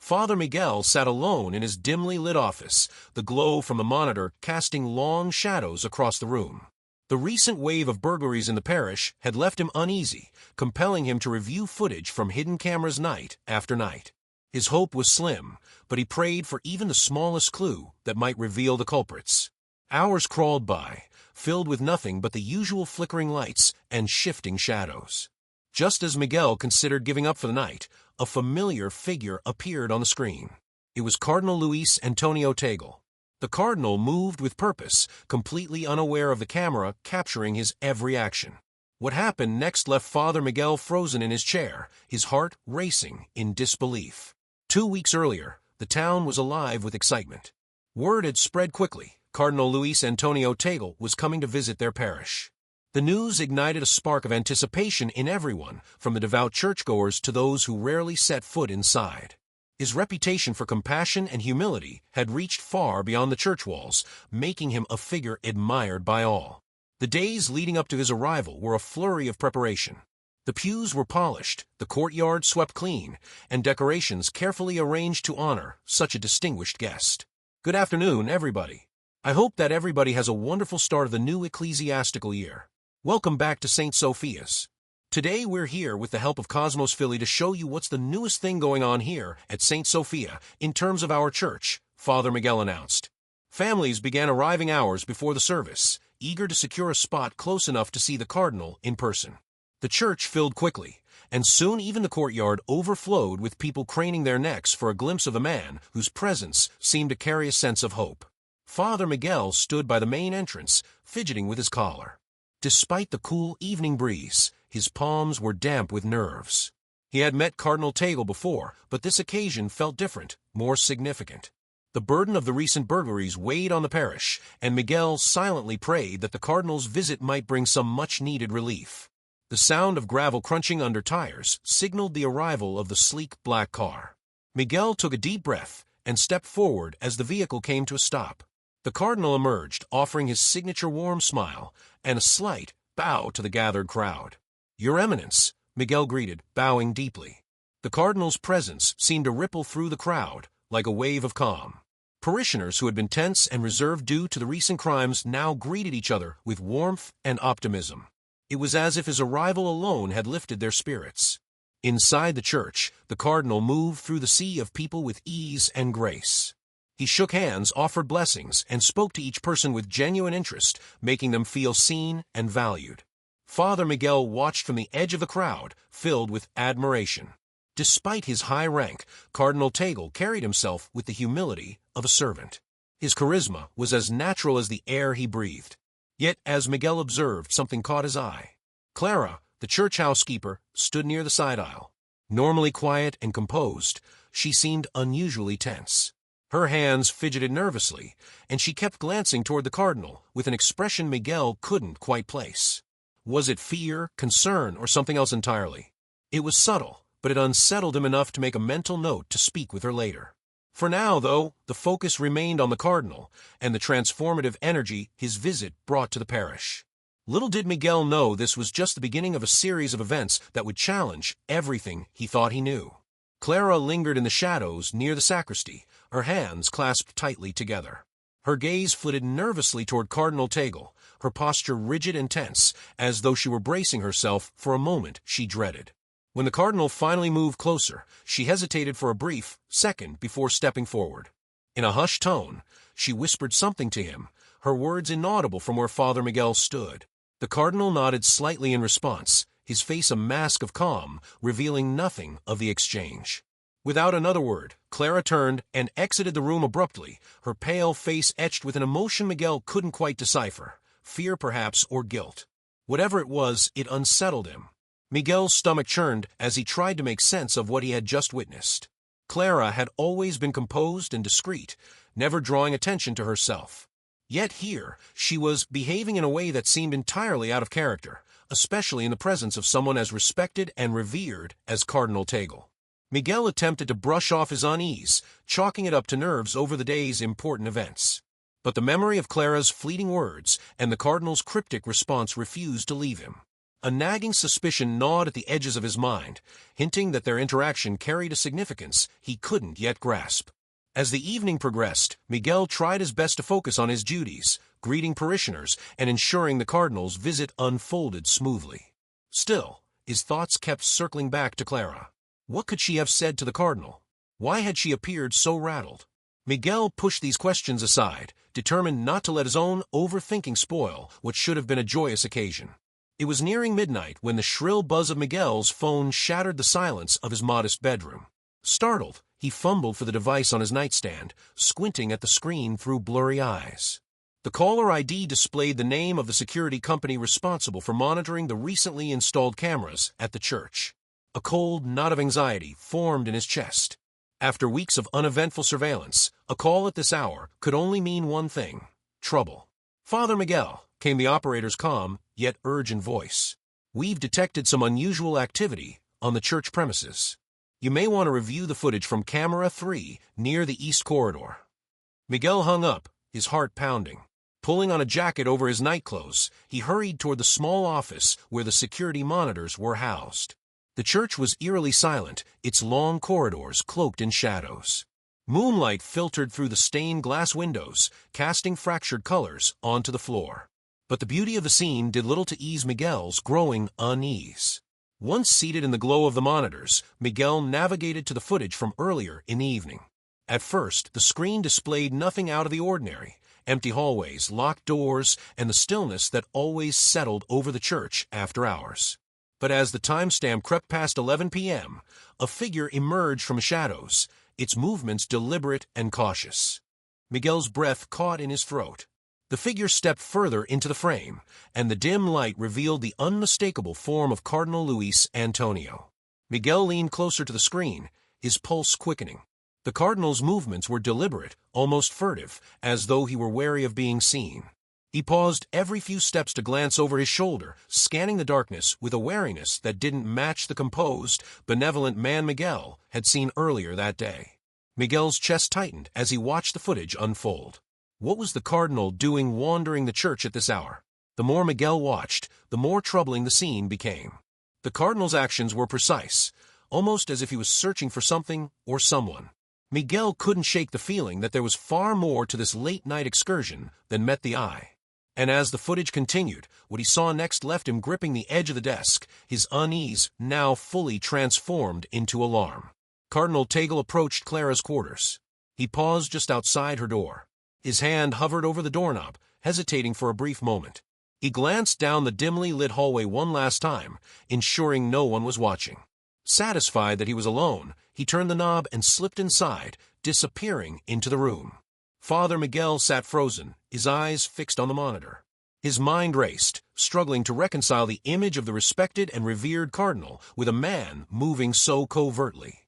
Father Miguel sat alone in his dimly lit office, the glow from the monitor casting long shadows across the room. The recent wave of burglaries in the parish had left him uneasy, compelling him to review footage from hidden cameras night after night. His hope was slim, but he prayed for even the smallest clue that might reveal the culprits. Hours crawled by, filled with nothing but the usual flickering lights and shifting shadows. Just as Miguel considered giving up for the night, a familiar figure appeared on the screen. It was Cardinal Luis Antonio Tagle. The cardinal moved with purpose, completely unaware of the camera capturing his every action. What happened next left Father Miguel frozen in his chair, his heart racing in disbelief. 2 weeks earlier, the town was alive with excitement. Word had spread quickly. Cardinal Luis Antonio Tagle was coming to visit their parish. The news ignited a spark of anticipation in everyone, from the devout churchgoers to those who rarely set foot inside. His reputation for compassion and humility had reached far beyond the church walls, making him a figure admired by all. The days leading up to his arrival were a flurry of preparation. The pews were polished, the courtyard swept clean, and decorations carefully arranged to honor such a distinguished guest. Good afternoon, everybody. I hope that everybody has a wonderful start of the new ecclesiastical year. Welcome back to St. Sophia's. Today we're here with the help of Cosmos Philly to show you what's the newest thing going on here at St. Sophia in terms of our church, Father Miguel announced. Families began arriving hours before the service, eager to secure a spot close enough to see the cardinal in person. The church filled quickly, and soon even the courtyard overflowed with people craning their necks for a glimpse of a man whose presence seemed to carry a sense of hope. Father Miguel stood by the main entrance, fidgeting with his collar. Despite the cool evening breeze, his palms were damp with nerves. He had met Cardinal Tagle before, but this occasion felt different, more significant. The burden of the recent burglaries weighed on the parish, and Miguel silently prayed that the cardinal's visit might bring some much-needed relief. The sound of gravel crunching under tires signaled the arrival of the sleek black car. Miguel took a deep breath and stepped forward as the vehicle came to a stop. The cardinal emerged, offering his signature warm smile and a slight bow to the gathered crowd. "Your Eminence," Miguel greeted, bowing deeply. The cardinal's presence seemed to ripple through the crowd like a wave of calm. Parishioners who had been tense and reserved due to the recent crimes now greeted each other with warmth and optimism. It was as if his arrival alone had lifted their spirits. Inside the church, the cardinal moved through the sea of people with ease and grace. He shook hands, offered blessings, and spoke to each person with genuine interest, making them feel seen and valued. Father Miguel watched from the edge of the crowd, filled with admiration. Despite his high rank, Cardinal Tagle carried himself with the humility of a servant. His charisma was as natural as the air he breathed. Yet, as Miguel observed, something caught his eye. Clara, the church housekeeper, stood near the side aisle. Normally quiet and composed, she seemed unusually tense. Her hands fidgeted nervously, and she kept glancing toward the cardinal with an expression Miguel couldn't quite place. Was it fear, concern, or something else entirely? It was subtle, but it unsettled him enough to make a mental note to speak with her later. For now, though, the focus remained on the cardinal and the transformative energy his visit brought to the parish. Little did Miguel know this was just the beginning of a series of events that would challenge everything he thought he knew. Clara lingered in the shadows near the sacristy, her hands clasped tightly together. Her gaze flitted nervously toward Cardinal Tagle, her posture rigid and tense, as though she were bracing herself for a moment she dreaded. When the cardinal finally moved closer, she hesitated for a brief second before stepping forward. In a hushed tone, she whispered something to him, her words inaudible from where Father Miguel stood. The cardinal nodded slightly in response, his face a mask of calm, revealing nothing of the exchange. Without another word, Clara turned and exited the room abruptly, her pale face etched with an emotion Miguel couldn't quite decipher, fear perhaps or guilt. Whatever it was, it unsettled him. Miguel's stomach churned as he tried to make sense of what he had just witnessed. Clara had always been composed and discreet, never drawing attention to herself. Yet here, she was behaving in a way that seemed entirely out of character, especially in the presence of someone as respected and revered as Cardinal Tagle. Miguel attempted to brush off his unease, chalking it up to nerves over the day's important events. But the memory of Clara's fleeting words and the cardinal's cryptic response refused to leave him. A nagging suspicion gnawed at the edges of his mind, hinting that their interaction carried a significance he couldn't yet grasp. As the evening progressed, Miguel tried his best to focus on his duties, greeting parishioners and ensuring the cardinal's visit unfolded smoothly. Still, his thoughts kept circling back to Clara. What could she have said to the cardinal? Why had she appeared so rattled? Miguel pushed these questions aside, determined not to let his own overthinking spoil what should have been a joyous occasion. It was nearing midnight when the shrill buzz of Miguel's phone shattered the silence of his modest bedroom. Startled, he fumbled for the device on his nightstand, squinting at the screen through blurry eyes. The caller ID displayed the name of the security company responsible for monitoring the recently installed cameras at the church. A cold knot of anxiety formed in his chest. After weeks of uneventful surveillance, a call at this hour could only mean one thing: trouble. "Father Miguel," came the operator's calm, yet urgent voice. "We've detected some unusual activity on the church premises. You may want to review the footage from camera 3 near the east corridor." Miguel hung up, his heart pounding. Pulling on a jacket over his nightclothes, he hurried toward the small office where the security monitors were housed. The church was eerily silent, its long corridors cloaked in shadows. Moonlight filtered through the stained glass windows, casting fractured colors onto the floor. But the beauty of the scene did little to ease Miguel's growing unease. Once seated in the glow of the monitors, Miguel navigated to the footage from earlier in the evening. At first, the screen displayed nothing out of the ordinary: empty hallways, locked doors, and the stillness that always settled over the church after hours. But as the timestamp crept past 11 p.m., a figure emerged from shadows, its movements deliberate and cautious. Miguel's breath caught in his throat. The figure stepped further into the frame, and the dim light revealed the unmistakable form of Cardinal Luis Antonio. Miguel leaned closer to the screen, his pulse quickening. The cardinal's movements were deliberate, almost furtive, as though he were wary of being seen. He paused every few steps to glance over his shoulder, scanning the darkness with a wariness that didn't match the composed, benevolent man Miguel had seen earlier that day. Miguel's chest tightened as he watched the footage unfold. What was the cardinal doing wandering the church at this hour? The more Miguel watched, the more troubling the scene became. The cardinal's actions were precise, almost as if he was searching for something or someone. Miguel couldn't shake the feeling that there was far more to this late-night excursion than met the eye. And as the footage continued, what he saw next left him gripping the edge of the desk, his unease now fully transformed into alarm. Cardinal Tagle approached Clara's quarters. He paused just outside her door. His hand hovered over the doorknob, hesitating for a brief moment. He glanced down the dimly lit hallway one last time, ensuring no one was watching. Satisfied that he was alone, he turned the knob and slipped inside, disappearing into the room. Father Miguel sat frozen, his eyes fixed on the monitor. His mind raced, struggling to reconcile the image of the respected and revered cardinal with a man moving so covertly.